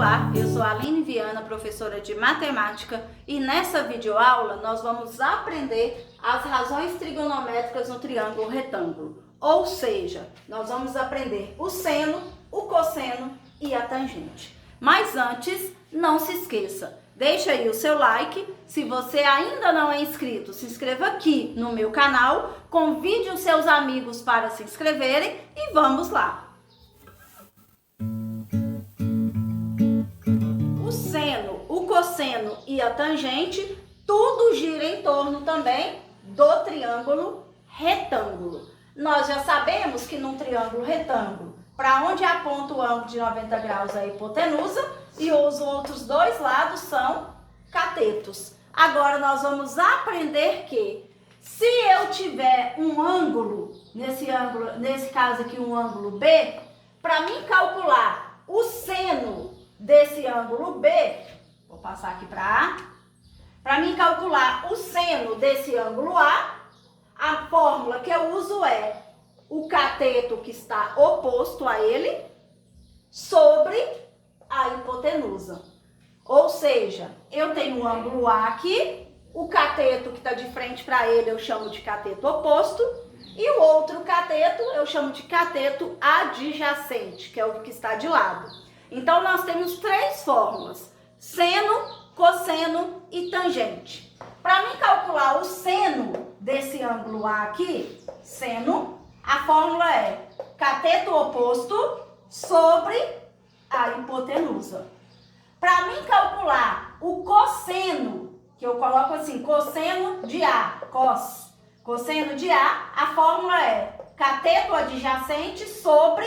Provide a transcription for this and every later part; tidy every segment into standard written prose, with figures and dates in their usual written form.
Olá, eu sou a Aline Viana, professora de matemática, e nessa videoaula nós vamos aprender as razões trigonométricas no triângulo retângulo. Ou seja, nós vamos aprender o seno, o cosseno e a tangente. Mas antes, não se esqueça, deixa aí o seu like. Se você ainda não é inscrito, se inscreva aqui no meu canal, convide os seus amigos para se inscreverem e vamos lá! O seno, o cosseno e a tangente, tudo gira em torno também do triângulo retângulo. Nós já sabemos que num triângulo retângulo, para onde aponta o ângulo de 90 graus é a hipotenusa e os outros dois lados são catetos. Agora nós vamos aprender que se eu tiver um ângulo, nesse caso aqui um ângulo B, para mim calcular o seno desse ângulo B, vou passar aqui para A, para mim calcular o seno desse ângulo a fórmula que eu uso é o cateto que está oposto a ele sobre a hipotenusa. Ou seja, eu tenho um ângulo A aqui, o cateto que está de frente para ele eu chamo de cateto oposto, e o outro cateto eu chamo de cateto adjacente, que é o que está de lado. Então, nós temos três fórmulas: seno, cosseno e tangente. Para mim calcular o seno desse ângulo A aqui, seno, a fórmula é cateto oposto sobre a hipotenusa. Para mim calcular o cosseno, que eu coloco assim, cosseno de A, cosseno de A, a fórmula é cateto adjacente sobre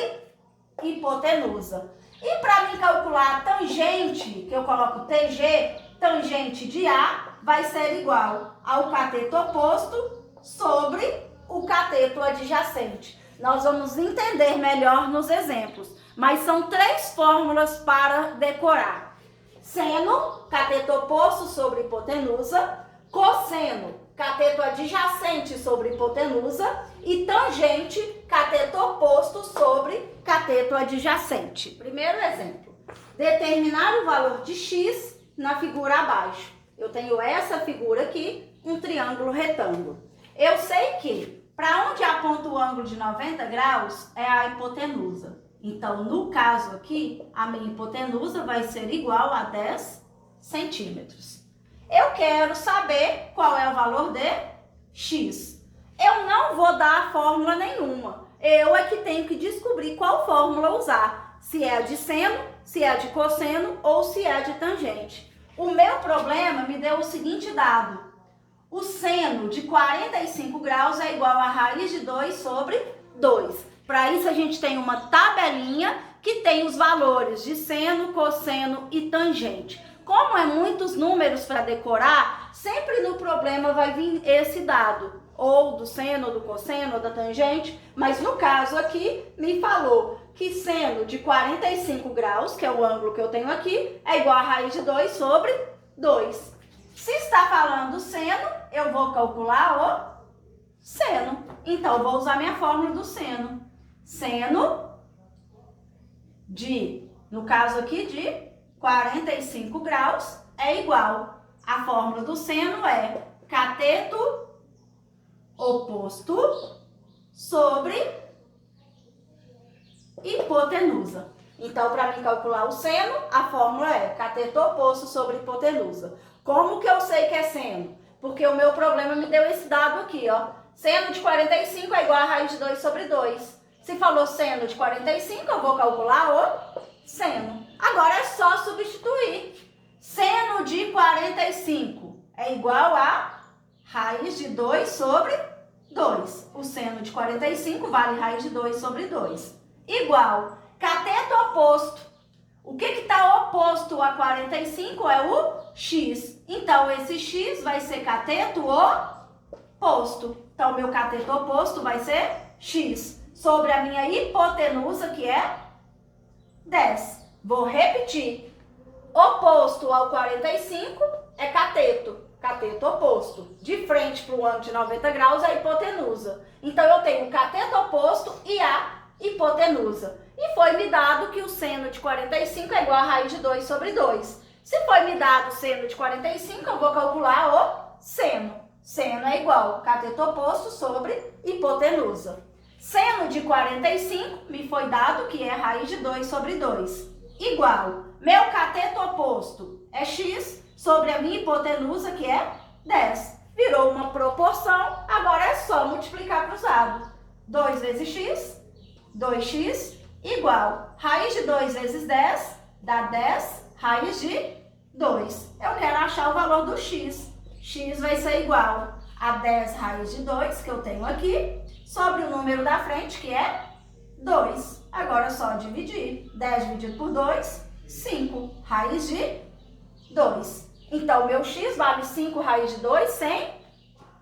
hipotenusa. E para mim calcular a tangente, que eu coloco TG, tangente de A, vai ser igual ao cateto oposto sobre o cateto adjacente. Nós vamos entender melhor nos exemplos, mas são três fórmulas para decorar: seno, cateto oposto sobre hipotenusa; cosseno, cateto adjacente sobre hipotenusa; e tangente, cateto oposto sobre cateto adjacente. Primeiro exemplo: determinar o valor de x na figura abaixo. Eu tenho essa figura aqui, um triângulo retângulo. Eu sei que para onde aponta o ângulo de 90 graus é a hipotenusa. Então, no caso aqui, a minha hipotenusa vai ser igual a 10 centímetros. Eu quero saber qual é o valor de x. Eu não vou dar fórmula nenhuma. Eu é que tenho que descobrir qual fórmula usar. Se é a de seno, se é a de cosseno ou se é a de tangente. O meu problema me deu o seguinte dado: o seno de 45 graus é igual a raiz de 2 sobre 2. Para isso a gente tem uma tabelinha que tem os valores de seno, cosseno e tangente. Como é muitos números para decorar, sempre no problema vai vir esse dado, ou do seno, ou do cosseno, ou da tangente, mas no caso aqui me falou que seno de 45 graus, que é o ângulo que eu tenho aqui, é igual a raiz de 2 sobre 2. Se está falando seno, eu vou calcular o seno. Então, eu vou usar minha fórmula do seno. Seno de, no caso aqui, de 45 graus é igual. A fórmula do seno é cateto oposto sobre hipotenusa. Então, para mim calcular o seno, a fórmula é cateto oposto sobre hipotenusa. Como que eu sei que é seno? Porque o meu problema me deu esse dado aqui, ó. Seno de 45 é igual a raiz de 2 sobre 2. Se falou seno de 45, eu vou calcular o seno. Agora é só substituir. Seno de 45 é igual a raiz de 2 sobre 2. O seno de 45 vale raiz de 2 sobre 2. Igual cateto oposto. O que está oposto a 45 é o x. Então, esse x vai ser cateto oposto. Então, meu cateto oposto vai ser x sobre a minha hipotenusa, que é 10. Vou repetir. Oposto ao 45 é cateto. Cateto oposto. De frente para o ângulo de 90 graus é a hipotenusa. Então, eu tenho o cateto oposto e a hipotenusa. E E foi me dado que o seno de 45 é igual a raiz de 2 sobre 2. Se foi me dado o seno de 45, eu vou calcular o seno. Seno é igual cateto oposto sobre hipotenusa. Seno de 45 me foi dado que é raiz de 2 sobre 2. Igual, meu cateto oposto é x sobre a minha hipotenusa, que é 10. Virou uma proporção, agora é só multiplicar cruzado. 2 vezes x, 2x, igual. Raiz de 2 vezes 10 dá 10 raiz de 2. Eu quero achar o valor do x. X vai ser igual a 10 raiz de 2, que eu tenho aqui, sobre o número da frente, que é 2. Agora é só dividir. 10 dividido por 2, 5 raiz de 2. Então, meu x vale 5 raiz de 2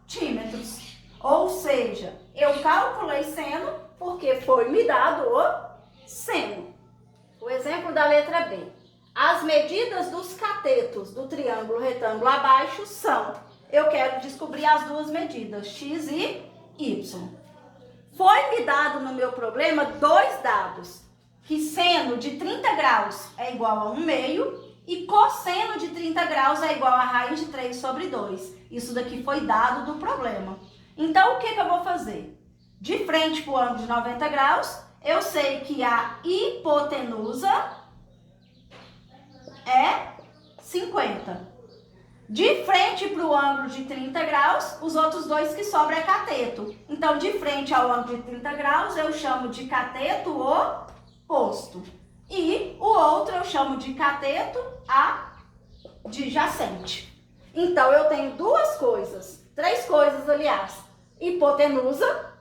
centímetros. Ou seja, eu calculei seno porque foi me dado o seno. O exemplo da letra B. As medidas dos catetos do triângulo retângulo abaixo são... Eu quero descobrir as duas medidas, x e y. Foi me dado no meu problema dois dados, que seno de 30 graus é igual a 1 meio e cosseno de 30 graus é igual a raiz de 3 sobre 2. Isso daqui foi dado do problema. Então, o que eu vou fazer? De frente para o ângulo de 90 graus, eu sei que a hipotenusa é 50. De frente para o ângulo de 30 graus, os outros dois que sobram é cateto. Então, de frente ao ângulo de 30 graus, eu chamo de cateto oposto. E o outro eu chamo de cateto adjacente. Então, eu tenho duas coisas, três coisas, aliás. Hipotenusa,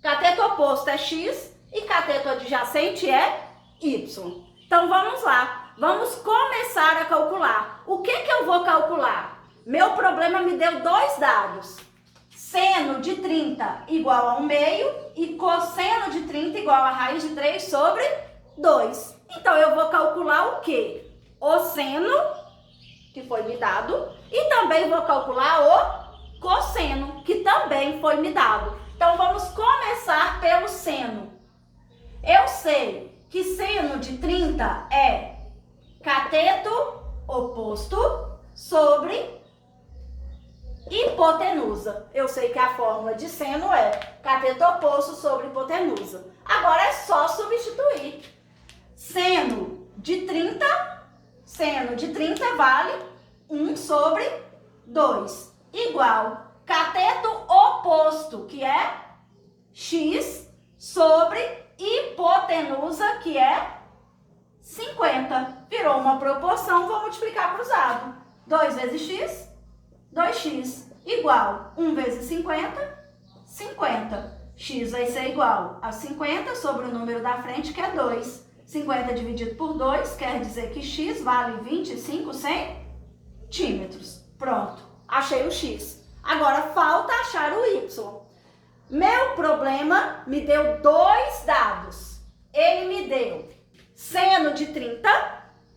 cateto oposto é x e cateto adjacente é y. Então, vamos lá. Vamos começar a calcular. O que eu vou calcular? Meu problema me deu dois dados. Seno de 30 igual a 1 meio e cosseno de 30 igual a raiz de 3 sobre 2. Então, eu vou calcular o quê? O seno, que foi me dado, e também vou calcular o cosseno, que também foi me dado. Então, vamos começar pelo seno. Eu sei que seno de 30 é cateto oposto sobre hipotenusa. Eu sei que a fórmula de seno é cateto oposto sobre hipotenusa. Agora é só substituir. Seno de 30 vale 1 sobre 2. Igual cateto oposto, que é x, sobre hipotenusa, que é 50. Virou uma proporção, vou multiplicar cruzado. 2 vezes x, 2x. Igual 1 vezes 50, 50. X vai ser igual a 50 sobre o número da frente, que é 2. 50 dividido por 2 quer dizer que x vale 25 centímetros. Pronto, achei o x. Agora falta achar o y. Meu problema me deu dois dados. Ele me deu seno de 30,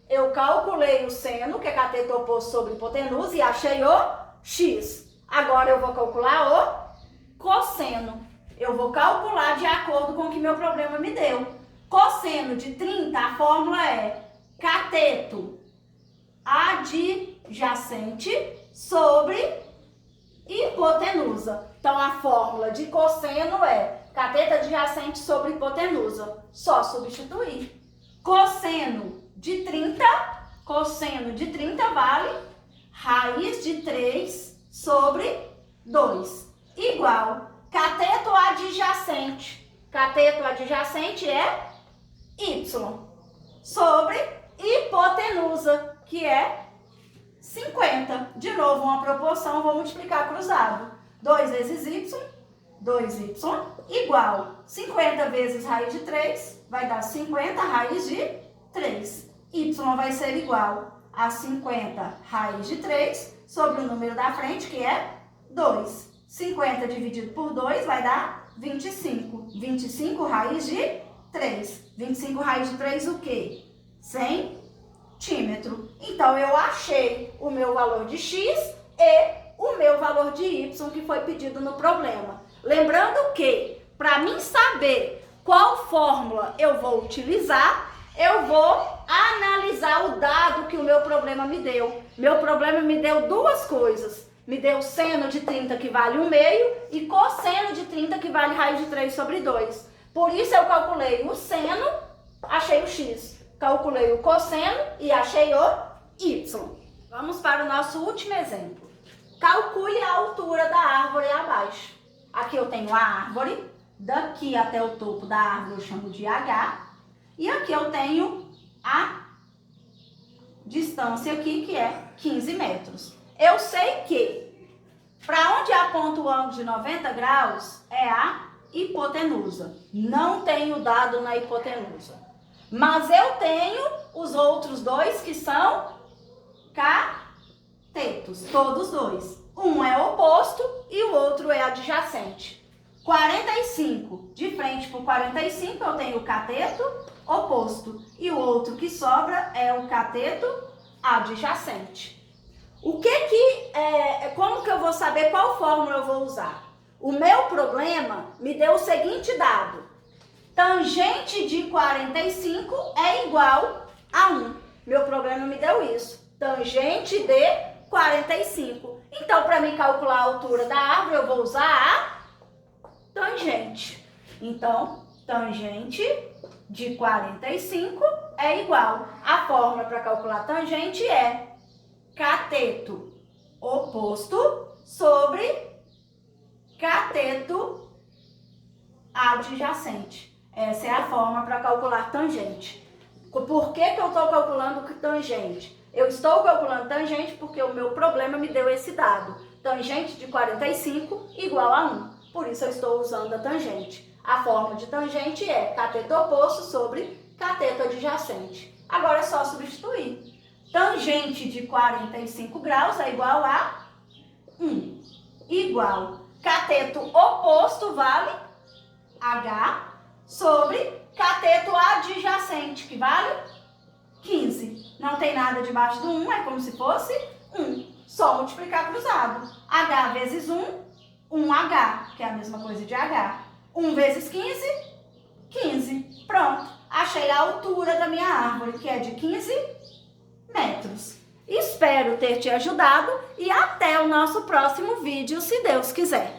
eu calculei o seno, que é cateto oposto sobre hipotenusa, e achei o x. Agora eu vou calcular o cosseno. Eu vou calcular de acordo com o que meu problema me deu. Cosseno de 30, a fórmula é cateto adjacente sobre hipotenusa. Então, a fórmula de cosseno é cateto adjacente sobre hipotenusa. Só substituir. Cosseno de 30 vale raiz de 3 sobre 2. Igual cateto adjacente. Cateto adjacente é y sobre hipotenusa, que é 50. De novo, uma proporção, vou multiplicar cruzado. 2 vezes y, 2y, igual 50 vezes raiz de 3, vai dar 50 raiz de 3. Y vai ser igual a 50 raiz de 3 sobre o número da frente, que é 2. 50 dividido por 2 vai dar 25. 25 raiz de 3. 25 raiz de 3 o quê? Centímetro. Então, eu achei o meu valor de x e o meu valor de y que foi pedido no problema. Lembrando que, para mim saber qual fórmula eu vou utilizar, eu vou analisar o dado que o meu problema me deu. Meu problema me deu duas coisas. Me deu seno de 30 que vale 1/2 e cosseno de 30 que vale raiz de 3/2. Por isso eu calculei o seno, achei o x. Calculei o cosseno e achei o y. Vamos para o nosso último exemplo. Calcule a altura da árvore abaixo. Aqui eu tenho a árvore, daqui até o topo da árvore eu chamo de H. E aqui eu tenho a distância aqui, que é 15 metros. Eu sei que para onde aponta o ângulo de 90 graus é a hipotenusa. Não tenho dado na hipotenusa. Mas eu tenho os outros dois que são catetos, todos dois. Um é oposto e o outro é adjacente. 45, de frente por 45 eu tenho o cateto oposto. E o outro que sobra é o cateto adjacente. Como que eu vou saber qual fórmula eu vou usar? O meu problema me deu o seguinte dado. Tangente de 45 é igual a 1. Meu problema me deu isso. Tangente de 45. Então, para mim calcular a altura da árvore, eu vou usar a tangente. Então, tangente de 45 é igual. A fórmula para calcular tangente é cateto oposto sobre cateto adjacente. Essa é a forma para calcular tangente. Por que eu estou calculando tangente? Eu estou calculando tangente porque o meu problema me deu esse dado. Tangente de 45 igual a 1. Por isso eu estou usando a tangente. A fórmula de tangente é cateto oposto sobre cateto adjacente. Agora é só substituir. Tangente de 45 graus é igual a 1. Igual. Cateto oposto vale H sobre cateto adjacente, que vale 15. Não tem nada debaixo do 1, é como se fosse 1. Só multiplicar cruzado. H vezes 1, 1H, que é a mesma coisa de H. 1 vezes 15, 15. Pronto. Achei a altura da minha árvore, que é de 15 metros. Espero ter te ajudado e até o nosso próximo vídeo, se Deus quiser.